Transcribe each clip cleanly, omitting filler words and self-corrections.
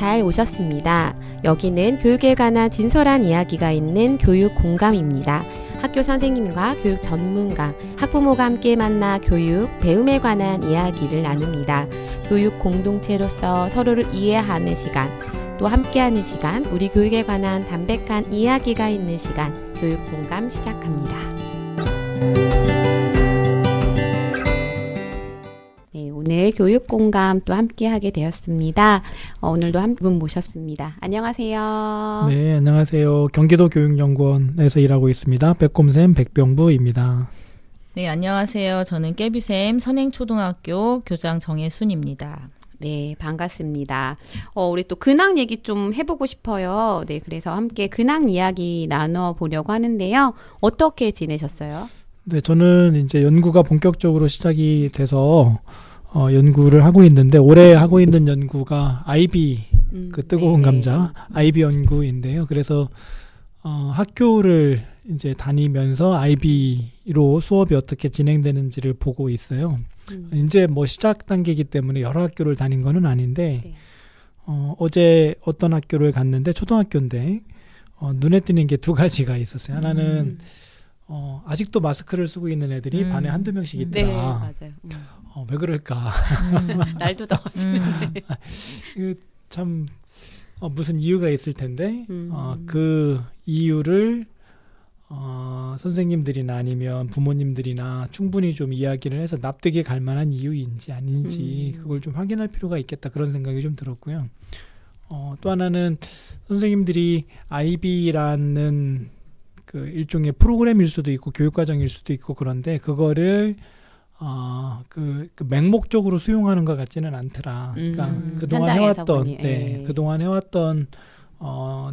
잘 오셨습니다. 여기는 교육에 관한 진솔한 이야기가 있는 교육 공감입니다. 학교 선생님과 교육 전문가, 학부모가 함께 만나 교육, 배움에 관한 이야기를 나눕니다. 교육 공동체로서 서로를 이해하는 시간, 또 함께하는 시간, 우리 교육에 관한 담백한 이야기가 있는 시간, 교육 공감 시작합니다. 네, 오늘 교육 공감 또 함께하게 되었습니다. 오늘도 한 분 모셨습니다. 안녕하세요. 네, 안녕하세요. 경기도 교육연구원에서 일하고 있습니다. 백곰쌤 백병부입니다. 네, 안녕하세요. 저는 깨비샘 선행초등학교 교장 정혜순입니다. 네, 반갑습니다. 우리 또 근황 얘기 좀 해보고 싶어요. 네, 그래서 함께 근황 이야기 나눠보려고 하는데요. 어떻게 지내셨어요? 네, 저는 이제 연구가 본격적으로 시작이 돼서 연구를 하고 있는데 올해 하고 있는 연구가 IB, 그 뜨거운 감자 IB 연구인데요. 그래서 학교를 이제 다니면서 IB로 수업이 어떻게 진행되는지를 보고 있어요. 이제 뭐 시작 단계이기 때문에 여러 학교를 다닌 거는 아닌데 네. 어제 어떤 학교를 갔는데 초등학교인데 눈에 띄는 게 두 가지가 있었어요. 하나는 아직도 마스크를 쓰고 있는 애들이 반에 한두 명씩 있더라. 네, 맞아요. 왜 그럴까? 날도 더워지는데. 참 무슨 이유가 있을 텐데 그 이유를 선생님들이나 아니면 부모님들이나 충분히 좀 이야기를 해서 납득이 갈 만한 이유인지 아닌지 그걸 좀 확인할 필요가 있겠다, 그런 생각이 좀 들었고요. 또 하나는 선생님들이 IB라는 그 일종의 프로그램일 수도 있고 교육과정일 수도 있고 그런데 그거를 그 맹목적으로 수용하는 것 같지는 않더라. 그러니까 그동안 해왔던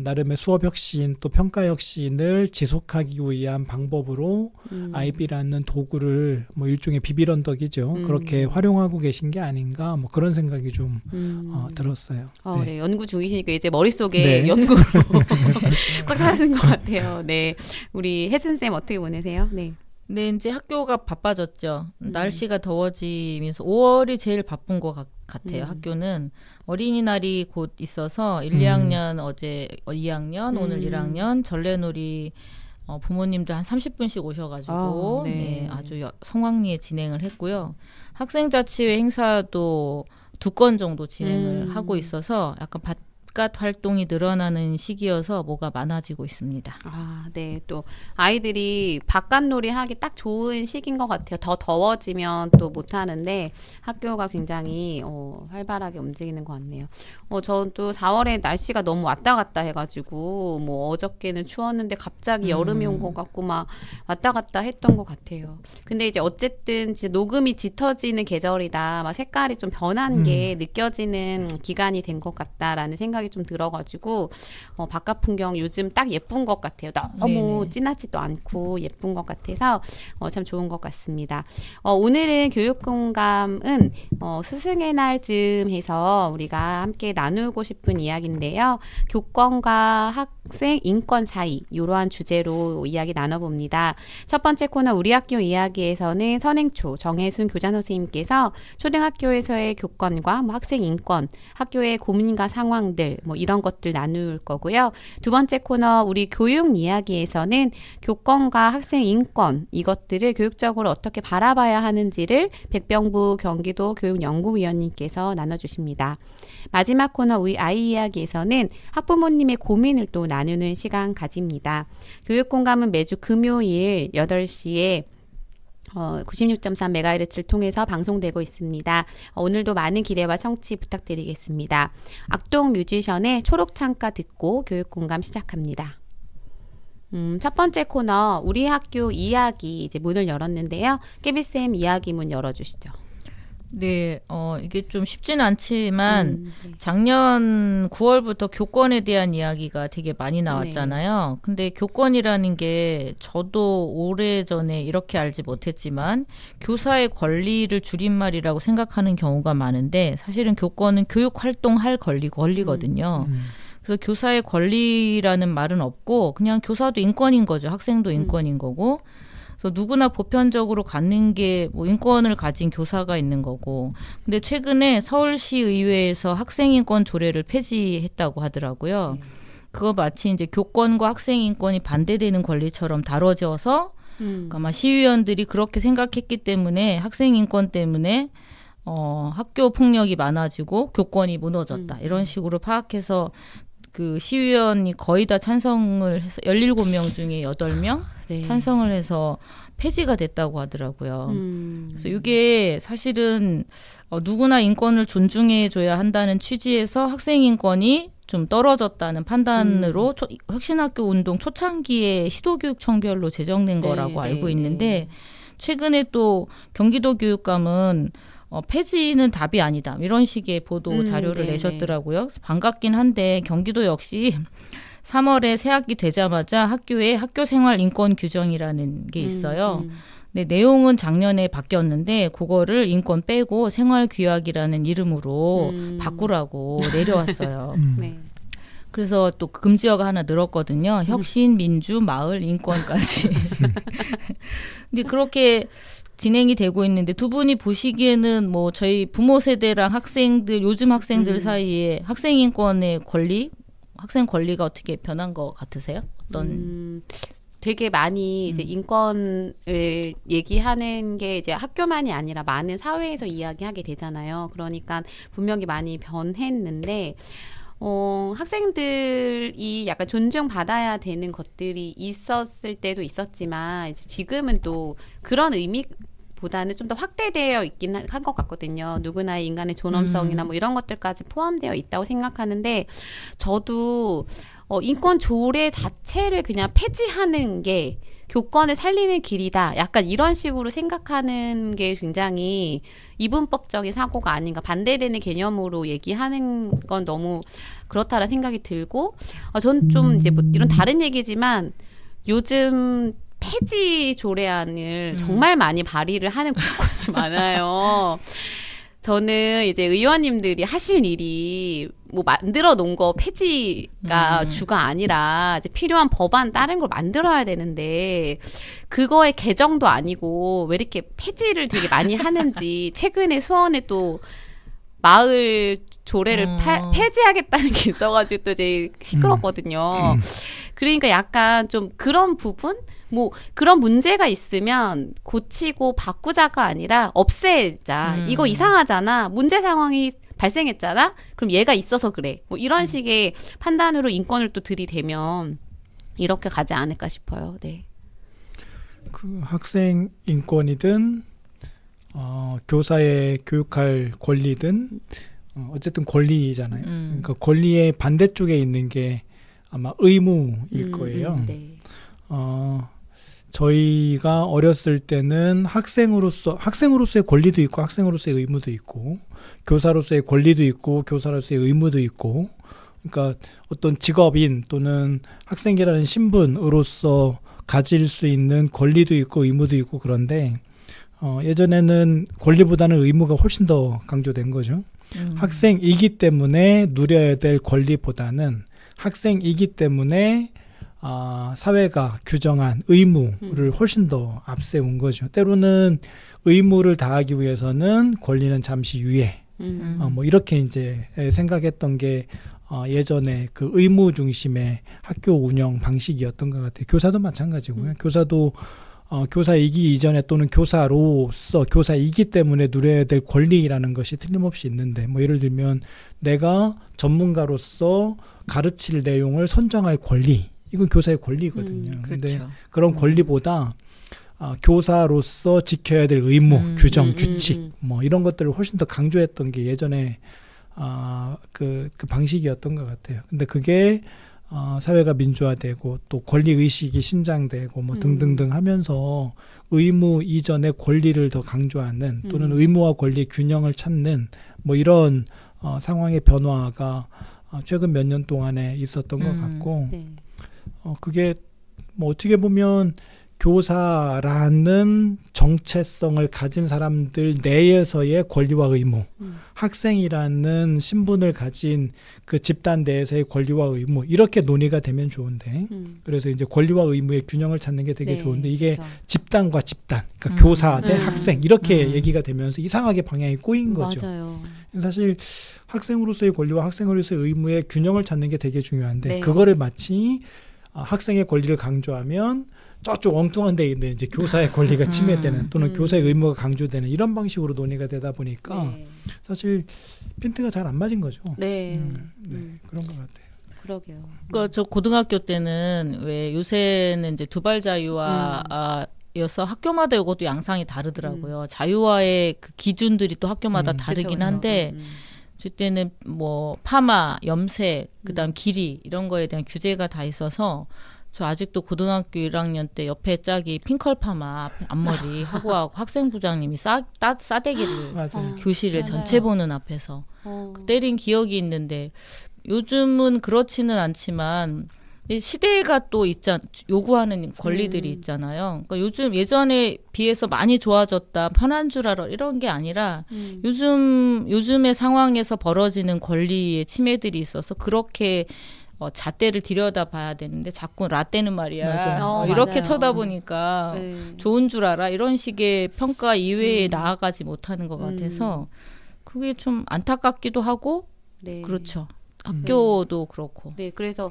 나름의 수업 혁신 또 평가 혁신을 지속하기 위한 방법으로 IB라는 도구를 뭐 일종의 비빌언덕이죠. 그렇게 활용하고 계신 게 아닌가, 뭐 그런 생각이 좀 들었어요. 네. 네, 연구 중이시니까 이제 머릿속에 연구로 꽉 차신 것 같아요. 네, 우리 혜순쌤 어떻게 보내세요? 네. 네, 이제 학교가 바빠졌죠. 날씨가 더워지면서 5월이 제일 바쁜 것 같아요. 학교는 어린이날이 곧 있어서 1, 2학년 어제 2학년, 오늘 1학년 전래놀이 부모님들 한 30분씩 오셔가지고 네, 아주 성황리에 진행을 했고요. 학생자치회 행사도 2건 정도 진행을 하고 있어서 약간 바깥 활동이 늘어나는 시기여서 뭐가 많아지고 있습니다. 네. 또 아이들이 바깥놀이 하기 딱 좋은 시기인 것 같아요. 더 더워지면 또 못하는데 학교가 굉장히 활발하게 움직이는 것 같네요. 저는 또 4월에 날씨가 너무 왔다 갔다 해가지고 뭐 어저께는 추웠는데 갑자기 여름이 온 것 같고 막 왔다 갔다 했던 것 같아요. 근데 이제 어쨌든 이제 녹음이 짙어지는 계절이다. 막 색깔이 좀 변한 게 느껴지는 기간이 된 것 같다라는 생각이 좀 들어가지고 바깥 풍경 요즘 딱 예쁜 것 같아요. 너무 진하지도 않고 예쁜 것 같아서 참 좋은 것 같습니다. 오늘은 교육공감은 스승의 날쯤 해서 우리가 함께 나누고 싶은 이야기인데요. 교권과 학생 인권 사이, 이러한 주제로 이야기 나눠봅니다. 첫 번째 코너 우리 학교 이야기에서는 선행초 정혜순 교장 선생님께서 초등학교에서의 교권과 학생 인권, 학교의 고민과 상황들 뭐 이런 것들 나눌 거고요. 두 번째 코너 우리 교육 이야기에서는 교권과 학생 인권, 이것들을 교육적으로 어떻게 바라봐야 하는지를 백병부 경기도 교육연구위원님께서 나눠주십니다. 마지막 코너 우리 아이 이야기에서는 학부모님의 고민을 또 나누는 시간 가집니다. 교육공감은 매주 금요일 8시에 96.3MHz를 통해서 방송되고 있습니다. 오늘도 많은 기대와 청취 부탁드리겠습니다. 악동 뮤지션의 초록창가 듣고 교육공감 시작합니다. 첫 번째 코너 우리 학교 이야기 이제 문을 열었는데요. 깨비쌤 이야기 문 열어주시죠. 네, 이게 좀 쉽지는 않지만 작년 9월부터 교권에 대한 이야기가 되게 많이 나왔잖아요. 근데 교권이라는 게 저도 오래전에 이렇게 알지 못했지만 교사의 권리를 줄임말이라고 생각하는 경우가 많은데 사실은 교권은 교육활동할 권리거든요. 그래서 교사의 권리라는 말은 없고 그냥 교사도 인권인 거죠. 학생도 인권인 거고 그래서 누구나 보편적으로 갖는 게 뭐 인권을 가진 교사가 있는 거고. 근데 최근에 서울시 의회에서 학생인권 조례를 폐지했다고 하더라고요. 그거 마치 이제 교권과 학생인권이 반대되는 권리처럼 다뤄져서 아마 시의원들이 그렇게 생각했기 때문에 학생인권 때문에 학교 폭력이 많아지고 교권이 무너졌다. 이런 식으로 파악해서 그 시의원이 거의 다 찬성을 해서 17명 중에 8명 네. 찬성을 해서 폐지가 됐다고 하더라고요. 그래서 이게 사실은 누구나 인권을 존중해줘야 한다는 취지에서 학생인권이 좀 떨어졌다는 판단으로 혁신학교 운동 초창기에 시도교육 청별로 제정된 거라고 알고 있는데 최근에 또 경기도 교육감은 폐지는 답이 아니다. 이런 식의 보도 자료를 내셨더라고요. 그래서 반갑긴 한데 경기도 역시 3월에 새학기 되자마자 학교에 학교생활 인권 규정이라는 게 있어요. 근데 내용은 작년에 바뀌었는데 그거를 인권 빼고 생활규약이라는 이름으로 바꾸라고 내려왔어요. 네. 그래서 또 금지어가 하나 늘었거든요. 혁신, 민주, 마을, 인권까지. 근데 그렇게 진행이 되고 있는데 두 분이 보시기에는 뭐 저희 부모 세대랑 학생들, 요즘 학생들 사이에 학생 인권의 권리, 학생 권리가 어떻게 변한 것 같으세요? 어떤? 되게 많이 이제 인권을 얘기하는 게 이제 학교만이 아니라 많은 사회에서 이야기하게 되잖아요. 그러니까 분명히 많이 변했는데, 학생들이 약간 존중받아야 되는 것들이 있었을 때도 있었지만, 이제 지금은 또 그런 의미보다는 좀 더 확대되어 있긴 한 것 같거든요. 누구나 인간의 존엄성이나 뭐 이런 것들까지 포함되어 있다고 생각하는데, 저도 인권 조례 자체를 그냥 폐지하는 게 교권을 살리는 길이다. 약간 이런 식으로 생각하는 게 굉장히 이분법적인 사고가 아닌가. 반대되는 개념으로 얘기하는 건 너무 그렇다라는 생각이 들고, 전 좀 이제 뭐 이런 다른 얘기지만 요즘 폐지 조례안을 정말 많이 발의를 하는 곳이 많아요. 저는 이제 의원님들이 하실 일이 뭐 만들어 놓은 거 폐지가 주가 아니라 이제 필요한 법안 다른 걸 만들어야 되는데 그거의 개정도 아니고 왜 이렇게 폐지를 되게 많이 하는지 최근에 수원에 또 마을 조례를 폐지하겠다는 게 있어가지고 또 이제 시끄럽거든요. 그러니까 약간 좀 그런 부분? 뭐 그런 문제가 있으면 고치고 바꾸자가 아니라 없애자. 이거 이상하잖아. 문제 상황이 발생했잖아. 그럼 얘가 있어서 그래. 뭐 이런 식의 판단으로 인권을 또 들이대면 이렇게 가지 않을까 싶어요. 네. 그 학생 인권이든 교사의 교육할 권리든 어쨌든 권리잖아요. 그러니까 권리의 반대쪽에 있는 게 아마 의무일 거예요. 네. 저희가 어렸을 때는 학생으로서의 권리도 있고 학생으로서의 의무도 있고 교사로서의 권리도 있고 교사로서의 의무도 있고 그러니까 어떤 직업인 또는 학생이라는 신분으로서 가질 수 있는 권리도 있고 의무도 있고 그런데 예전에는 권리보다는 의무가 훨씬 더 강조된 거죠. 학생이기 때문에 누려야 될 권리보다는 학생이기 때문에 사회가 규정한 의무를 훨씬 더 앞세운 거죠. 때로는 의무를 다하기 위해서는 권리는 잠시 유예. 뭐 이렇게 이제 생각했던 게 예전에 그 의무 중심의 학교 운영 방식이었던 것 같아요. 교사도 마찬가지고요. 교사도 교사이기 이전에 또는 교사로서 교사이기 때문에 누려야 될 권리라는 것이 틀림없이 있는데 뭐 예를 들면 내가 전문가로서 가르칠 내용을 선정할 권리 이건 교사의 권리거든요. 그런데 그렇죠. 그런 권리보다 교사로서 지켜야 될 의무, 규정, 규칙 뭐 이런 것들을 훨씬 더 강조했던 게 예전에 그 방식이었던 것 같아요. 근데 그게 사회가 민주화되고 또 권리 의식이 신장되고 뭐 등등등 하면서 의무 이전의 권리를 더 강조하는 또는 의무와 권리 균형을 찾는 뭐 이런 상황의 변화가 최근 몇 년 동안에 있었던 것 같고 네. 그게 뭐 어떻게 보면 교사라는 정체성을 가진 사람들 내에서의 권리와 의무 학생이라는 신분을 가진 그 집단 내에서의 권리와 의무 이렇게 논의가 되면 좋은데 그래서 이제 권리와 의무의 균형을 찾는 게 되게 네, 좋은데 이게 그렇죠. 집단과 집단, 그러니까 교사 대 음. 학생 이렇게 얘기가 되면서 이상하게 방향이 꼬인 거죠. 맞아요. 사실 학생으로서의 권리와 학생으로서의 의무의 균형을 찾는 게 되게 중요한데 네. 그거를 마치 학생의 권리를 강조하면 저쪽 엉뚱한 데 있는 이제 교사의 권리가 침해되는 또는 교사의 의무가 강조되는 이런 방식으로 논의가 되다 보니까 네. 사실 핀트가 잘 안 맞은 거죠. 네. 그런 것 같아요. 그러게요. 그러니까 저 고등학교 때는 왜 요새는 이제 두발 자유화 여서 학교마다 이것도 양상이 다르더라고요. 자유화의 그 기준들이 또 학교마다 다르긴 그쵸, 한데 그때는 뭐 파마, 염색, 그다음 길이 이런 거에 대한 규제가 다 있어서 저 아직도 고등학교 1학년 때 옆에 짝이 핑컬 파마 앞머리 하고 학생부장님이 싸대기를 맞아요. 교실을 맞아요. 전체 보는 앞에서 때린 기억이 있는데 요즘은 그렇지는 않지만 이 시대가 또 요구하는 권리들이 있잖아요. 그러니까 요즘 예전에 비해서 많이 좋아졌다, 편한 줄 알아 이런 게 아니라 요즘의 상황에서 벌어지는 권리의 침해들이 있어서 그렇게 잣대를 들여다봐야 되는데 자꾸 라떼는 말이야. 맞아요. 이렇게 맞아요. 쳐다보니까 네. 좋은 줄 알아 이런 식의 평가 이외에 나아가지 못하는 것 같아서 그게 좀 안타깝기도 하고 네. 그렇죠. 학교도 그렇고. 네, 그래서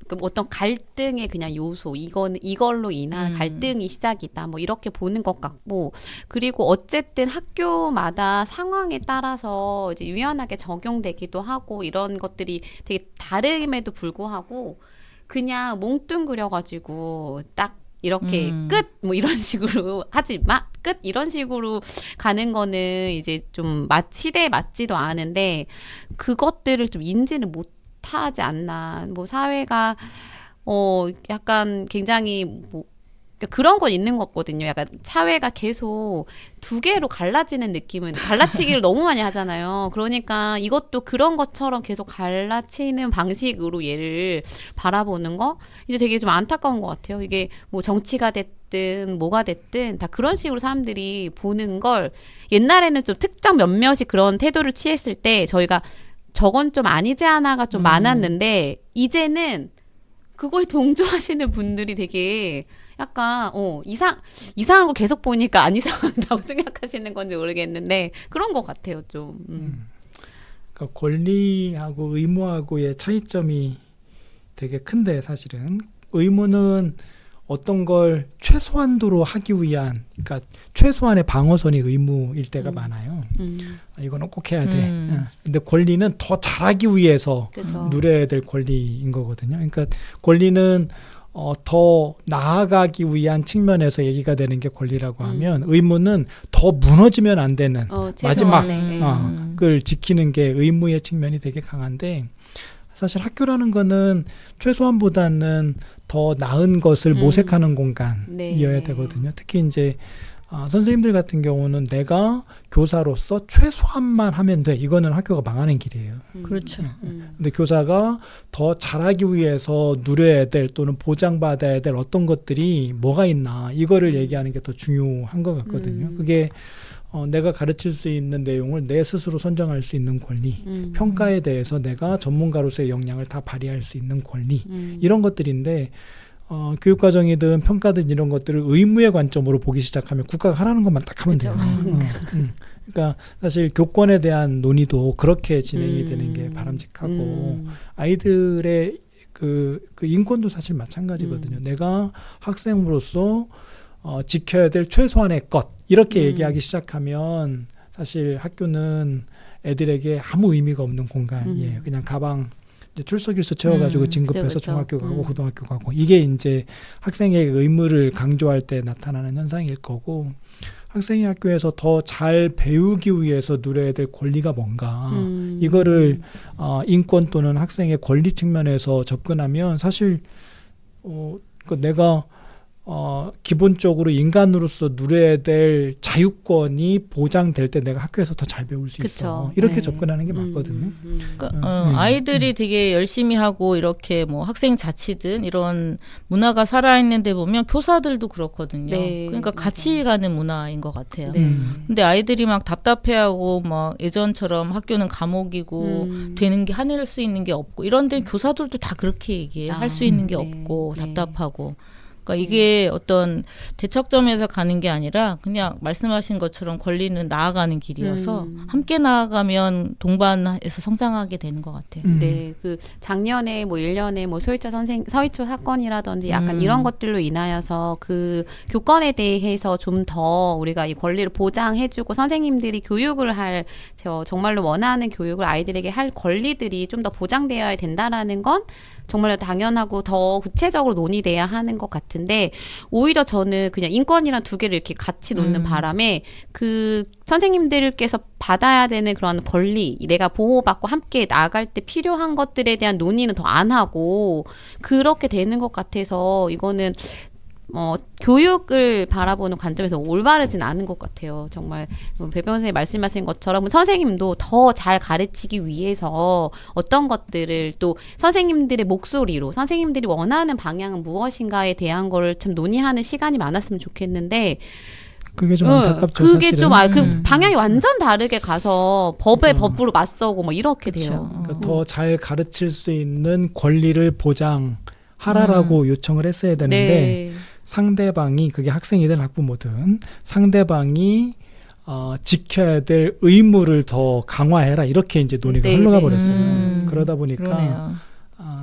그 어떤 갈등의 그냥 요소, 이걸로 인한 갈등이 시작이다. 뭐 이렇게 보는 것 같고, 그리고 어쨌든 학교마다 상황에 따라서 이제 유연하게 적용되기도 하고 이런 것들이 되게 다름에도 불구하고 그냥 몽뚱그려가지고 딱 이렇게 끝! 뭐 이런 식으로 하지 마! 끝! 이런 식으로 가는 거는 이제 좀 시대에 맞지도 않은데 그것들을 좀 인지를 못하지 않나. 뭐 사회가 약간 굉장히 뭐 그런 건 있는 것 같거든요. 약간 사회가 계속 두 개로 갈라지는 느낌은 갈라치기를 너무 많이 하잖아요. 그러니까 이것도 그런 것처럼 계속 갈라치는 방식으로 얘를 바라보는 거 이제 되게 좀 안타까운 것 같아요. 이게 뭐 정치가 됐든 뭐가 됐든 다 그런 식으로 사람들이 보는 걸 옛날에는 좀 특정 몇몇이 그런 태도를 취했을 때 저희가 저건 좀 아니지 않아가 좀 많았는데 이제는 그거에 동조하시는 분들이 되게 약간 이상한 거 계속 보니까 안 이상하다고 생각하시는 건지 모르겠는데 그런 것 같아요 좀. 그러니까 권리하고 의무하고의 차이점이 되게 큰데 사실은 의무는 어떤 걸 최소한도로 하기 위한 그러니까 최소한의 방어선이 의무일 때가 많아요. 이거는 꼭 해야 돼. 근데 권리는 더 잘하기 위해서 그쵸. 누려야 될 권리인 거거든요. 그러니까 권리는 더 나아가기 위한 측면에서 얘기가 되는 게 권리라고 하면 의무는 더 무너지면 안 되는 마지막 최소한의, 걸 지키는 게 의무의 측면이 되게 강한데 사실 학교라는 거는 최소한보다는 더 나은 것을 모색하는 공간이어야 네. 되거든요. 특히 이제 선생님들 같은 경우는 내가 교사로서 최소한만 하면 돼. 이거는 학교가 망하는 길이에요. 그렇죠. 근데 교사가 더 잘하기 위해서 누려야 될 또는 보장받아야 될 어떤 것들이 뭐가 있나 이거를 얘기하는 게 더 중요한 것 같거든요. 그게 내가 가르칠 수 있는 내용을 내 스스로 선정할 수 있는 권리, 평가에 대해서 내가 전문가로서의 역량을 다 발휘할 수 있는 권리 이런 것들인데 교육과정이든 평가든 이런 것들을 의무의 관점으로 보기 시작하면 국가가 하라는 것만 딱 하면 돼요. 그러니까 사실 교권에 대한 논의도 그렇게 진행이 되는 게 바람직하고 아이들의 그 인권도 사실 마찬가지거든요. 내가 학생으로서 지켜야 될 최소한의 것 이렇게 얘기하기 시작하면 사실 학교는 애들에게 아무 의미가 없는 공간이에요. 그냥 가방 이제 출석일수 채워가지고 진급해서 그쵸. 중학교 가고 고등학교 가고 이게 이제 학생의 의무를 강조할 때 나타나는 현상일 거고 학생이 학교에서 더 잘 배우기 위해서 누려야 될 권리가 뭔가 이거를 인권 또는 학생의 권리 측면에서 접근하면 사실 내가 기본적으로 인간으로서 누려야 될 자유권이 보장될 때 내가 학교에서 더 잘 배울 수 있어. 그쵸. 이렇게 네. 접근하는 게 맞거든요. 그러니까, 아이들이 되게 열심히 하고 이렇게 뭐 학생 자치든 이런 문화가 살아있는데 보면 교사들도 그렇거든요. 네, 그러니까 같이 가는 문화인 것 같아요. 네. 근데 아이들이 막 답답해하고 막 예전처럼 학교는 감옥이고 되는 게 하늘 수 있는 게 없고 이런 데 교사들도 다 그렇게 얘기해. 할 수 있는 게 네. 없고 네. 답답하고. 그러니까 이게 어떤 대척점에서 가는 게 아니라 그냥 말씀하신 것처럼 권리는 나아가는 길이어서 함께 나아가면 동반해서 성장하게 되는 것 같아요. 네, 그 작년에 뭐 1년에 뭐 서희초 사건이라든지 약간 이런 것들로 인하여서 그 교권에 대해서 좀 더 우리가 이 권리를 보장해주고 선생님들이 교육을 할 정말로 원하는 교육을 아이들에게 할 권리들이 좀 더 보장되어야 된다라는 건 정말 당연하고 더 구체적으로 논의돼야 하는 것 같은데 오히려 저는 그냥 인권이랑 두 개를 이렇게 같이 놓는 바람에 그 선생님들께서 받아야 되는 그런 권리, 내가 보호받고 함께 나아갈 때 필요한 것들에 대한 논의는 더 안 하고 그렇게 되는 것 같아서 이거는 교육을 바라보는 관점에서 올바르진 않은 것 같아요. 정말 배 변호사님 말씀하신 것처럼 선생님도 더 잘 가르치기 위해서 어떤 것들을 또 선생님들의 목소리로 선생님들이 원하는 방향은 무엇인가에 대한 걸 참 논의하는 시간이 많았으면 좋겠는데 그게 좀 안타깝죠. 그게 사실은. 좀 그 방향이 완전 다르게 가서 법으로 맞서고 뭐 이렇게 돼요. 그러니까 더 잘 가르칠 수 있는 권리를 보장하라라고 요청을 했어야 되는데 네. 상대방이 그게 학생이든 학부모든 상대방이 지켜야 될 의무를 더 강화해라 이렇게 이제 논의가 네, 흘러가 네. 버렸어요. 그러다 보니까 그러네요.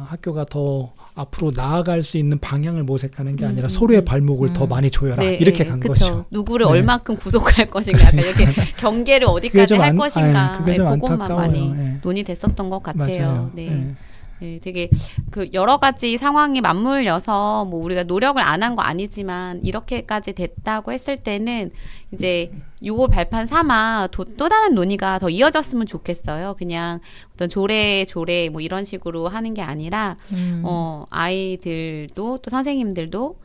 학교가 더 앞으로 나아갈 수 있는 방향을 모색하는 게 아니라 서로의 발목을 더 많이 조여라 네, 이렇게 간 그쵸. 것이죠. 누구를 네. 얼마큼 구속할 것인가 약간 이렇게 경계를 어디까지 할 것인가 그게 좀 그것만 안타까워요. 많이 예. 논의됐었던 것 같아요. 맞아요. 네. 예. 네, 되게 그 여러 가지 상황이 맞물려서 뭐 우리가 노력을 안 한 거 아니지만 이렇게까지 됐다고 했을 때는 이제 요걸 발판 삼아 또 다른 논의가 더 이어졌으면 좋겠어요. 그냥 어떤 조례 뭐 이런 식으로 하는 게 아니라 아이들도 또 선생님들도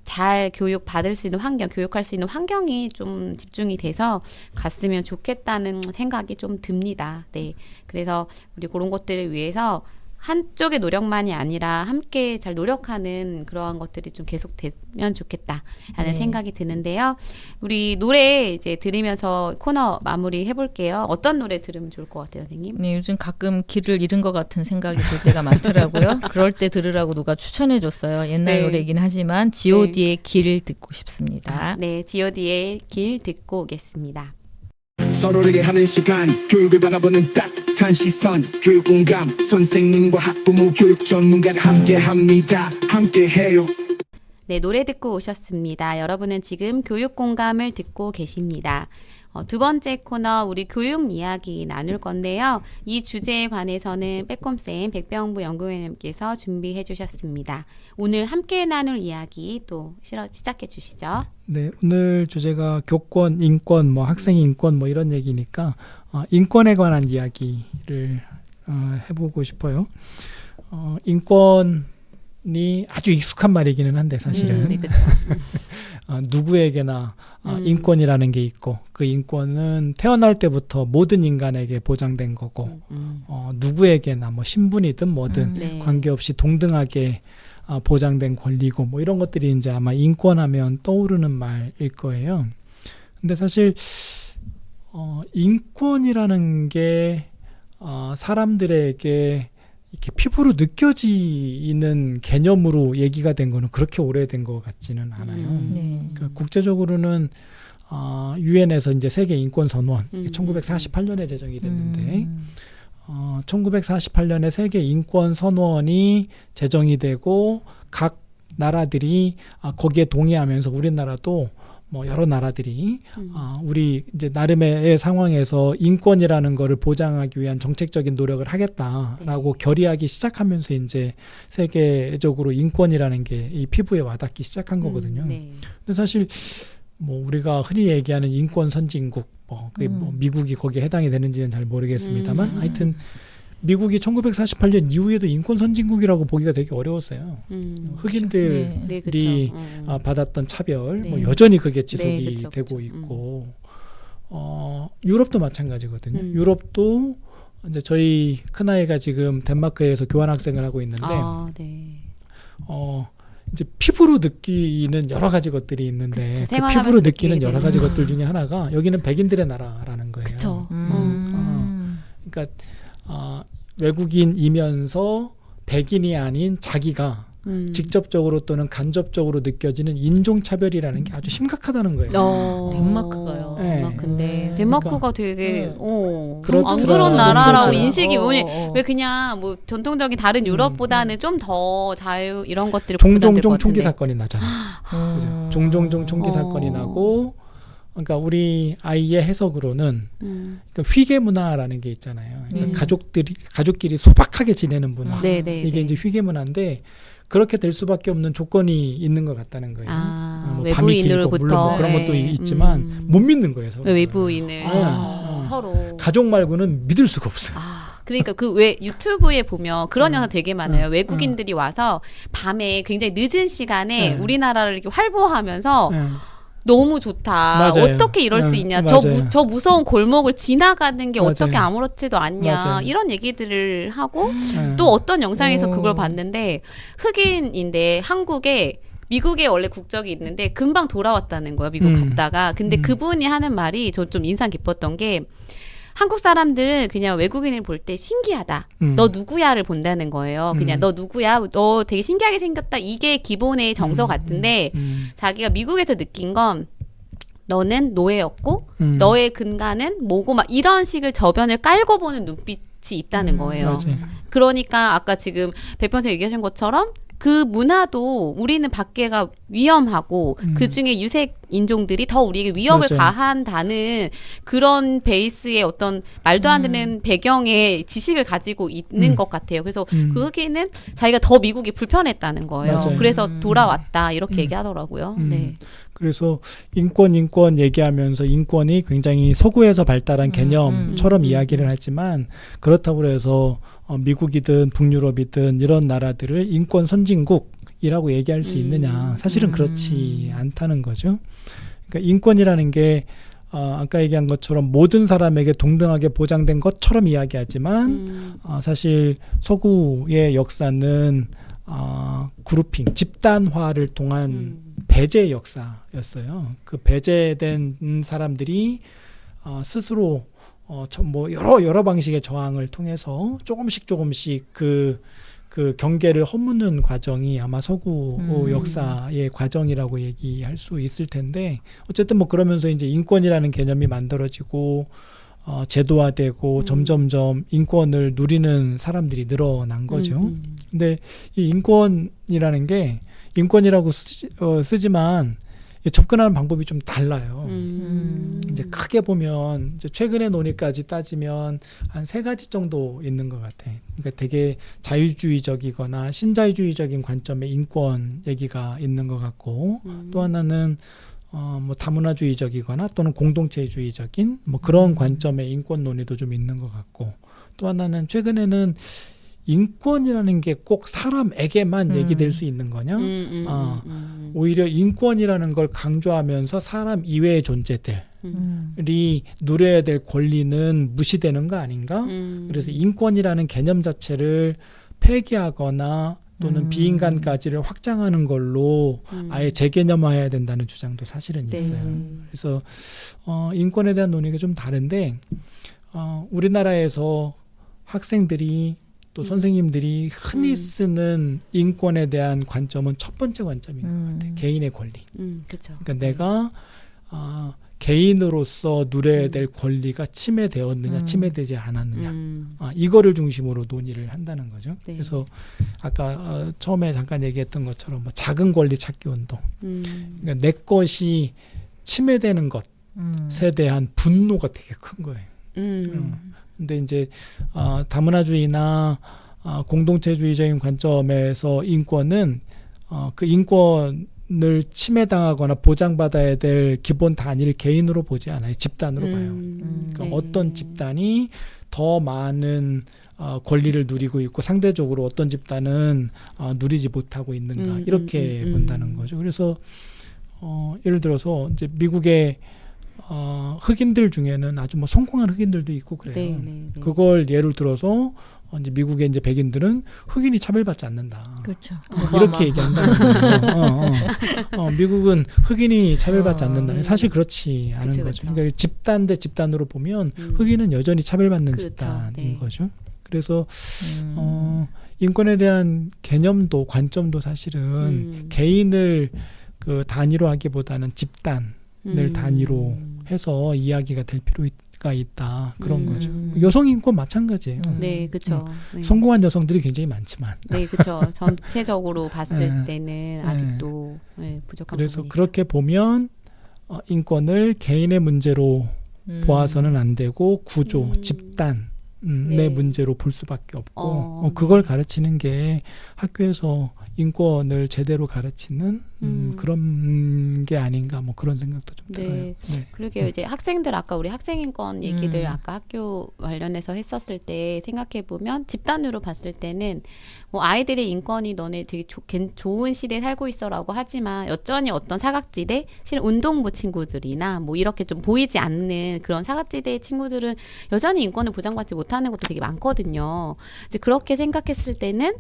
잘 교육 받을 수 있는 환경, 교육할 수 있는 환경이 좀 집중이 돼서 갔으면 좋겠다는 생각이 좀 듭니다. 네. 그래서 우리 그런 것들을 위해서 한쪽의 노력만이 아니라 함께 잘 노력하는 그러한 것들이 좀 계속되면 좋겠다라는 생각이 드는데요. 우리 노래 이제 들으면서 코너 마무리 해볼게요. 어떤 노래 들으면 좋을 것 같아요, 선생님? 네, 요즘 가끔 길을 잃은 것 같은 생각이 들 때가 많더라고요. 그럴 때 들으라고 누가 추천해줬어요. 옛날 네. 노래이긴 하지만 G.O.D의 길 듣고 싶습니다. 네, G.O.D의 길 듣고 오겠습니다. 서로에게 하는 시간 교육을 바라보는 따뜻한 시선 교육 공감 선생님과 학부모 교육 전문가가 함께합니다. 함께해요. 네, 노래 듣고 오셨습니다. 여러분은 지금 교육 공감을 듣고 계십니다. 두 번째 코너 우리 교육 이야기 나눌 건데요. 이 주제에 관해서는 빼꼼쌤 백병부 연구위원님께서 준비해 주셨습니다. 오늘 함께 나눌 이야기 또 시작해 주시죠. 네, 오늘 주제가 교권, 인권, 뭐 학생 인권 뭐 이런 얘기니까 인권에 관한 이야기를 해보고 싶어요. 인권이 아주 익숙한 말이기는 한데 사실은 네, 그렇죠. 누구에게나 인권이라는 게 있고 그 인권은 태어날 때부터 모든 인간에게 보장된 거고 누구에게나 뭐 신분이든 뭐든 네. 관계없이 동등하게 보장된 권리고 뭐 이런 것들이 이제 아마 인권하면 떠오르는 말일 거예요. 근데 사실 인권이라는 게 사람들에게 이렇게 피부로 느껴지는 개념으로 얘기가 된 거는 그렇게 오래된 것 같지는 않아요. 네. 그러니까 국제적으로는 유엔에서 이제 세계 인권 선언 1948년에 제정이 됐는데 1948년에 세계 인권 선언이 제정이 되고 각 나라들이 거기에 동의하면서 우리나라도 뭐 여러 나라들이 우리 이제 나름의 상황에서 인권이라는 거를 보장하기 위한 정책적인 노력을 하겠다라고 결의하기 시작하면서 이제 세계적으로 인권이라는 게 이 피부에 와닿기 시작한 거거든요. 네. 근데 사실 뭐 우리가 흔히 얘기하는 인권 선진국 뭐 미국이 거기에 해당이 되는지는 잘 모르겠습니다만 하여튼 미국이 1948년 이후에도 인권 선진국이라고 보기가 되게 어려웠어요. 흑인들이 네, 그쵸. 받았던 차별, 네. 뭐 여전히 그게 지속이 네, 그쵸, 되고 그쵸. 있고, 유럽도 마찬가지거든요. 음. 유럽도 이제 저희 큰아이가 지금 덴마크에서 교환학생을 하고 있는데, 네. 이제 피부로 느끼는 여러 가지 것들이 있는데, 그쵸, 그 생활하면서 피부로 느끼는 느끼게 여러 가지 되는. 것들 중에 하나가 여기는 백인들의 나라라는 거예요. 그쵸. 그러니까 외국인이면서 백인이 아닌 자기가 직접적으로 또는 간접적으로 느껴지는 인종차별이라는 게 아주 심각하다는 거예요. 덴마크가요. 네. 덴마크인데 덴마크가 되게 안 그렇더라는 그런 나라라고 거죠. 인식이 왜 그냥 뭐 전통적인 다른 유럽보다는 좀 더 자유 이런 것들을 종종종 총기 총기 사건이 나잖아요. 그죠? 종종종 총기 사건이 나고, 그러니까 우리 아이의 해석으로는 그러니까 휘게 문화라는 게 있잖아요. 그러니까 가족끼리 소박하게 지내는 문화. 네네. 이게 이제 휘게 문화인데 그렇게 될 수밖에 없는 조건이 있는 것 같다는 거예요. 뭐 밤이 길고 외부인으로부터 물론 뭐 그런 것도 있지만 못 믿는 거예요. 서로. 외부인을 서로 가족 말고는 믿을 수가 없어요. 그러니까 그 왜 유튜브에 보면 그런 영상 되게 많아요. 외국인들이 와서 밤에 굉장히 늦은 시간에 우리나라를 이렇게 활보하면서 너무 좋다. 맞아요. 어떻게 이럴 수 있냐. 맞아요. 저 무서운 골목을 지나가는 게 맞아요. 어떻게 아무렇지도 않냐. 맞아요. 이런 얘기들을 하고 또 어떤 영상에서 그걸 봤는데 흑인인데 미국에 원래 국적이 있는데 금방 돌아왔다는 거예요. 미국 갔다가. 근데 그분이 하는 말이 저 좀 인상 깊었던 게 한국 사람들은 그냥 외국인을 볼 때 신기하다. 너 누구야를 본다는 거예요. 그냥 너 누구야? 너 되게 신기하게 생겼다. 이게 기본의 정서 같은데 자기가 미국에서 느낀 건 너는 노예였고 너의 근간은 뭐고 막 이런 식을 저변을 깔고 보는 눈빛이 있다는 거예요. 맞아요. 그러니까 아까 지금 백 선생 얘기하신 것처럼 그 문화도 우리는 밖에가 위험하고 그중에 유색 인종들이 더 우리에게 위협을 맞아요. 가한다는 그런 베이스의 어떤 말도 안 되는 배경의 지식을 가지고 있는 것 같아요. 그래서 그 흑인은 자기가 더 미국이 불편했다는 거예요. 맞아요. 그래서 돌아왔다 이렇게 얘기하더라고요. 네. 그래서 인권 얘기하면서 인권이 굉장히 서구에서 발달한 개념처럼 이야기를 하지만 그렇다고 해서 미국이든 북유럽이든 이런 나라들을 인권 선진국이라고 얘기할 수 있느냐. 사실은 그렇지 않다는 거죠. 그러니까 인권이라는 게 아까 얘기한 것처럼 모든 사람에게 동등하게 보장된 것처럼 이야기하지만 사실 서구의 역사는 그룹핑, 집단화를 통한 배제 역사였어요. 그 배제된 사람들이 스스로 뭐 여러 방식의 저항을 통해서 조금씩 그 경계를 허무는 과정이 아마 서구 역사의 과정이라고 얘기할 수 있을 텐데 어쨌든 뭐 그러면서 이제 인권이라는 개념이 만들어지고 제도화되고 점점점 인권을 누리는 사람들이 늘어난 거죠. 근데 이 인권이라는 게 인권이라고 쓰지만 접근하는 방법이 좀 달라요. 이제 크게 보면 이제 최근의 논의까지 따지면 한 3가지 정도 있는 것 같아. 그러니까 되게 자유주의적이거나 신자유주의적인 관점의 인권 얘기가 있는 것 같고 또 하나는 뭐 다문화주의적이거나 또는 공동체주의적인 뭐 그런 관점의 인권 논의도 좀 있는 것 같고 또 하나는 최근에는 인권이라는 게 꼭 사람에게만 얘기될 수 있는 거냐? 오히려 인권이라는 걸 강조하면서 사람 이외의 존재들이 누려야 될 권리는 무시되는 거 아닌가? 그래서 인권이라는 개념 자체를 폐기하거나 또는 비인간까지를 확장하는 걸로 아예 재개념화해야 된다는 주장도 사실은 있어요. 그래서 인권에 대한 논의가 좀 다른데 우리나라에서 학생들이 또 선생님들이 흔히 쓰는 인권에 대한 관점은 첫 번째 관점인 것 같아요. 개인의 권리. 그렇죠. 그러니까 내가 개인으로서 누려야 될 권리가 침해되었느냐, 침해되지 않았느냐. 이거를 중심으로 논의를 한다는 거죠. 네. 그래서 아까 처음에 잠깐 얘기했던 것처럼 뭐 작은 권리 찾기 운동. 그러니까 내 것이 침해되는 것에 대한 분노가 되게 큰 거예요. 근데 이제 다문화주의나 공동체주의적인 관점에서 인권은 그 인권을 침해당하거나 보장받아야 될 기본 단위를 개인으로 보지 않아요. 집단으로 봐요. 그러니까 네. 어떤 집단이 더 많은 권리를 누리고 있고 상대적으로 어떤 집단은 누리지 못하고 있는가 이렇게 본다는 거죠. 그래서 예를 들어서 이제 미국의 흑인들 중에는 아주 뭐 성공한 흑인들도 있고 그래요. 네, 네, 네. 그걸 예를 들어서 이제 미국의 이제 백인들은 흑인이 차별받지 않는다. 그렇죠. 이렇게 얘기한다는 거예요. 미국은 흑인이 차별받지 않는다. 사실 그렇지 않은 그쵸, 거죠. 그쵸. 그러니까 집단 대 집단으로 보면 흑인은 여전히 차별받는 그렇죠. 집단인 네. 거죠. 그래서 인권에 대한 개념도 관점도 사실은 개인을 그 단위로 하기보다는 집단을 단위로 해서 이야기가 될 필요가 있다. 그런 거죠. 여성 인권 마찬가지예요. 네, 그렇죠. 네. 성공한 여성들이 굉장히 많지만 네, 그렇죠. 전체적으로 봤을 네. 때는 아직도 부족한 그래서 부분이 그렇게 보면 인권을 개인의 문제로 보아서는 안 되고 구조, 집단 내 네. 문제로 볼 수밖에 없고 그걸 가르치는 게 학교에서 인권을 제대로 가르치는 그런 게 아닌가 뭐 그런 생각도 좀 네. 들어요. 네. 그러게요. 이제 학생들 아까 우리 학생인권 얘기를 아까 학교 관련해서 했었을 때 생각해 보면 집단으로 봤을 때는 뭐 아이들의 인권이 너네 되게 좋은 시대에 살고 있어라고 하지만 여전히 어떤 사각지대, 실은 운동부 친구들이나 뭐 이렇게 좀 보이지 않는 그런 사각지대의 친구들은 여전히 인권을 보장받지 못하는 것도 되게 많거든요. 이제 그렇게 생각했을 때는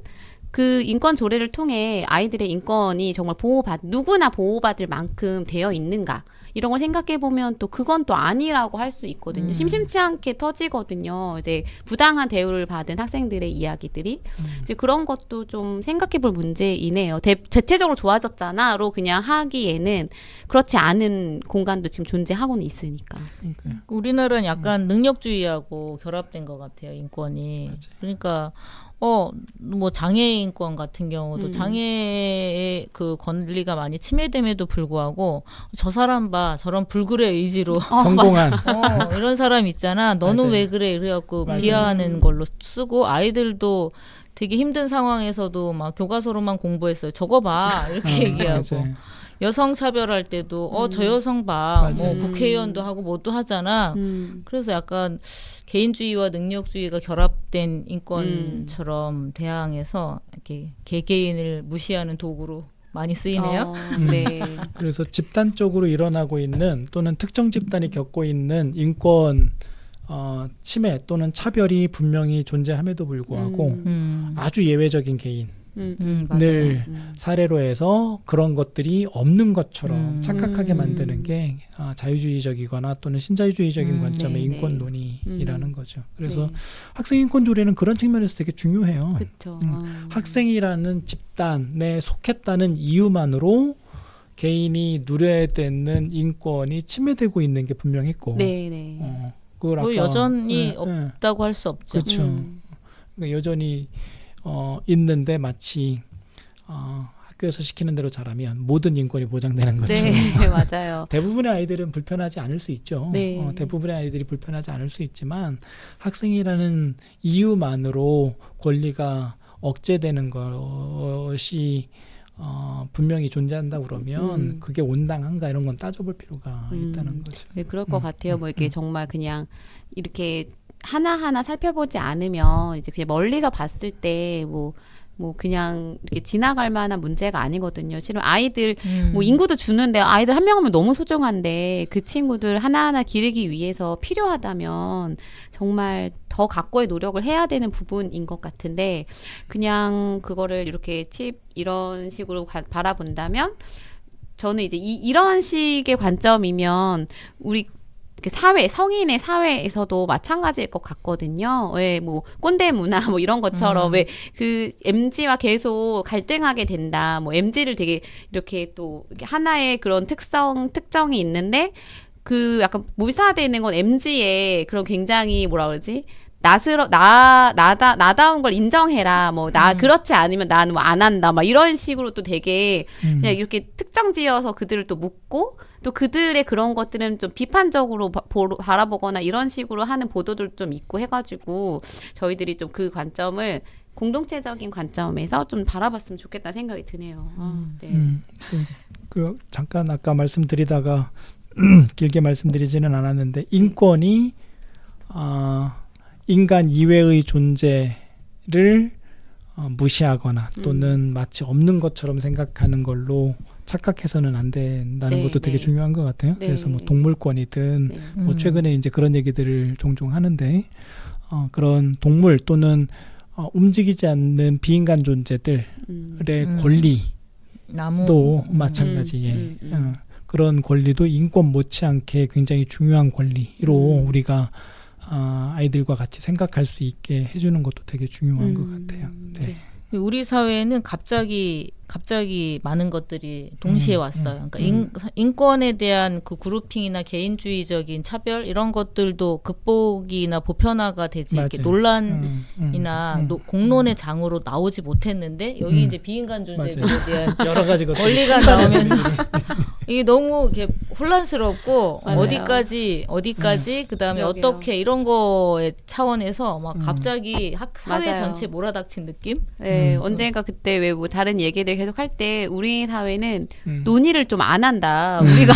그 인권 조례를 통해 아이들의 인권이 정말 누구나 보호받을 만큼 되어 있는가 이런 걸 생각해 보면 또 그건 또 아니라고 할 수 있거든요. 심심치 않게 터지거든요. 이제 부당한 대우를 받은 학생들의 이야기들이 이제 그런 것도 좀 생각해 볼 문제이네요. 대체적으로 좋아졌잖아로 그냥 하기에는 그렇지 않은 공간도 지금 존재하고는 있으니까. 그러니까요. 우리나라는 약간 능력주의하고 결합된 것 같아요, 인권이. 맞아요. 그러니까 뭐 장애인권 같은 경우도 장애의 그 권리가 많이 침해됨에도 불구하고 저 사람 봐, 저런 불굴의 의지로 성공한 이런 사람 있잖아. 너는 맞아요. 왜 그래? 이래갖고 맞아요. 비하하는 걸로 쓰고 아이들도 되게 힘든 상황에서도 막 교과서로만 공부했어요. 저거 봐 이렇게 얘기하고. 맞아요. 여성 차별할 때도 저 여성 봐, 뭐 맞아요. 국회의원도 하고 뭐도 하잖아. 그래서 약간 개인주의와 능력주의가 결합된 인권처럼 대항해서 이렇게 개개인을 무시하는 도구로 많이 쓰이네요. 네. 그래서 집단적으로 일어나고 있는 또는 특정 집단이 겪고 있는 인권 침해 또는 차별이 분명히 존재함에도 불구하고 아주 예외적인 개인을 맞아요. 사례로 해서 그런 것들이 없는 것처럼 착각하게 만드는 게 자유주의적이거나 또는 신자유주의적인 관점의 네, 인권 네. 논의라는 거죠. 그래서 네. 학생 인권 조례는 그런 측면에서 되게 중요해요. 그렇죠. 학생이라는 집단에 속했다는 이유만으로 개인이 누려야 되는 인권이 침해되고 있는 게 분명했고 네, 네. 그걸 뭐 아까 여전히 없다고 할 수 없죠. 그렇죠. 그러니까 여전히 있는데 마치 학교에서 시키는 대로 잘하면 모든 인권이 보장되는 것처럼 네, 맞아요. 대부분의 아이들은 불편하지 않을 수 있죠. 네. 대부분의 아이들이 불편하지 않을 수 있지만 학생이라는 이유만으로 권리가 억제되는 것이 분명히 존재한다 그러면 그게 온당한가 이런 건 따져볼 필요가 있다는 거죠. 네, 그럴 것 같아요. 뭐 이렇게 정말 그냥 이렇게 하나하나 살펴보지 않으면 이제 그냥 멀리서 봤을 때 뭐 그냥 이렇게 지나갈 만한 문제가 아니거든요. 실은 아이들 뭐 인구도 주는데 아이들 한 명 하면 너무 소중한데 그 친구들 하나하나 기르기 위해서 필요하다면 정말 더 각고의 노력을 해야 되는 부분인 것 같은데 그냥 그거를 이렇게 이런 식으로 바라본다면 저는 이제 이런 식의 관점이면 우리 성인의 사회에서도 마찬가지일 것 같거든요. 왜 뭐 꼰대 문화 뭐 이런 것처럼 왜 그 MZ와 계속 갈등하게 된다. 뭐 MZ를 되게 이렇게 또 하나의 그런 특정이 있는데 그 약간 몰사되는 건 MZ의 그런 굉장히 뭐라 그러지? 나다운 걸 인정해라. 뭐, 그렇지 않으면 나는 뭐 안 한다. 막 이런 식으로 또 되게 그냥 이렇게 특정 지어서 그들을 또 묻고 또 그들의 그런 것들은 좀 비판적으로 바라보거나 이런 식으로 하는 보도들도 좀 있고 해가지고 저희들이 좀 그 관점을 공동체적인 관점에서 좀 바라봤으면 좋겠다는 생각이 드네요. 네. 잠깐 아까 말씀드리다가 길게 말씀드리지는 않았는데 인권이 인간 이외의 존재를 무시하거나 또는 마치 없는 것처럼 생각하는 걸로 착각해서는 안 된다는 네, 것도 되게 네. 중요한 것 같아요. 네. 그래서 뭐 동물권이든 네. 뭐 최근에 이제 그런 얘기들을 종종 하는데 그런 동물 또는 움직이지 않는 비인간 존재들의 권리도 나무 마찬가지에 그런 권리도 인권 못지않게 굉장히 중요한 권리로 우리가 아이들과 같이 생각할 수 있게 해주는 것도 되게 중요한 것 같아요. 네. 우리 사회에는 갑자기 많은 것들이 동시에 왔어요. 그러니까 인권에 대한 그 그룹핑이나 개인주의적인 차별 이런 것들도 극복이나 보편화가 되지 이렇게 맞아요. 논란이나 공론의 장으로 나오지 못했는데 여기 이제 비인간 존재들에 맞아요. 대한 여러 가지 것들이 권리가 나오면서 이게 너무 이렇게 혼란스럽고 맞아요. 어디까지 그다음에 그러게요. 어떻게 이런 거의 차원에서 막 갑자기 사회 맞아요. 전체 몰아닥친 느낌? 네, 언젠가 그때 왜 뭐 다른 얘기들 계속 할 때 우리 사회는 논의를 좀 안 한다. 우리가